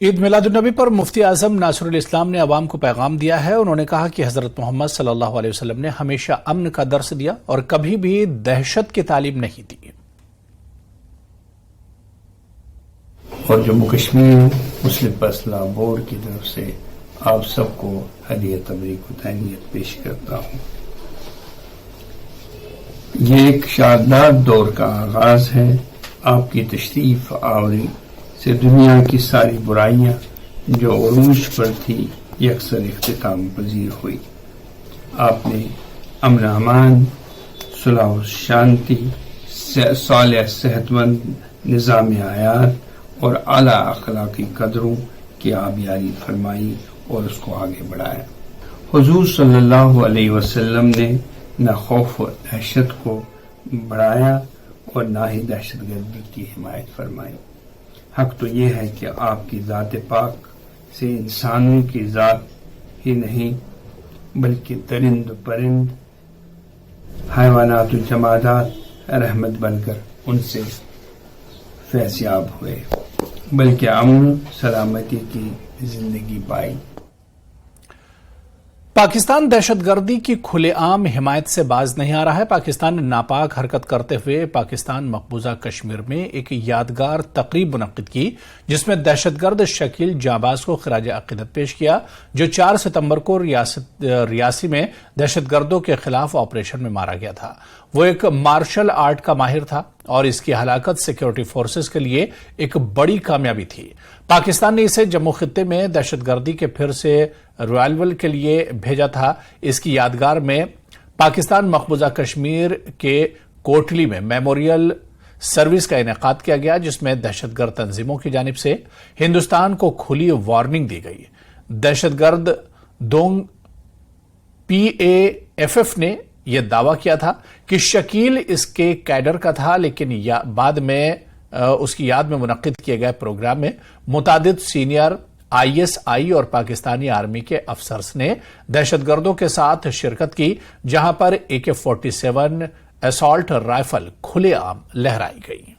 عید میلاد النبی پر مفتی اعظم ناصر الاسلام نے عوام کو پیغام دیا ہے۔ انہوں نے کہا کہ حضرت محمد صلی اللہ علیہ وسلم نے ہمیشہ امن کا درس دیا اور کبھی بھی دہشت کی تعلیم نہیں دی۔ اور جموں کشمیر مسلم فیصلہ بورڈ کی طرف سے آپ سب کو ہدیہ تبریک و تہنیت پیش کرتا ہوں۔ یہ ایک شاندار دور کا آغاز ہے۔ آپ کی تشریف آوری سے دنیا کی ساری برائیاں جو عروج پر تھی یکسر اختتام پذیر ہوئی۔ آپ نے امن امان، صلح و شانتی، صالح صحت مند نظام حیات اور اعلیٰ اخلاقی قدروں کی آبیاری فرمائی اور اس کو آگے بڑھایا۔ حضور صلی اللہ علیہ وسلم نے نہ خوف و دہشت کو بڑھایا اور نہ ہی دہشت گردی کی حمایت فرمائی۔ حق تو یہ ہے کہ آپ کی ذات پاک سے انسانوں کی ذات ہی نہیں بلکہ درند پرند حیوانات و جمادات رحمت بن کر ان سے فیضیاب ہوئے، بلکہ امن سلامتی کی زندگی پائی۔ پاکستان دہشت گردی کی کھلے عام حمایت سے باز نہیں آ رہا ہے۔ پاکستان نے ناپاک حرکت کرتے ہوئے پاکستان مقبوضہ کشمیر میں ایک یادگار تقریب منعقد کی جس میں دہشت گرد شکیل جانباز کو خراج عقیدت پیش کیا، جو 4 ستمبر کو ریاسی میں دہشت گردوں کے خلاف آپریشن میں مارا گیا تھا۔ وہ ایک مارشل آرٹ کا ماہر تھا اور اس کی ہلاکت سیکیورٹی فورسز کے لیے ایک بڑی کامیابی تھی۔ پاکستان نے اسے جموں خطے میں دہشت گردی کے پھر سے ریوائول کے لیے بھیجا تھا۔ اس کی یادگار میں پاکستان مقبوضہ کشمیر کے کوٹلی میں میموریل سروس کا انعقاد کیا گیا جس میں دہشت گرد تنظیموں کی جانب سے ہندوستان کو کھلی وارننگ دی گئی۔ دہشت گرد دونگ PAFF نے یہ دعویٰ کیا تھا کہ شکیل اس کے کیڈر کا تھا، لیکن بعد میں اس کی یاد میں منعقد کیے گئے پروگرام میں متعدد سینئر ISI اور پاکستانی آرمی کے افسرز نے دہشت گردوں کے ساتھ شرکت کی، جہاں پر AK-47 اسالٹ رائفل کھلے عام لہرائی گئی۔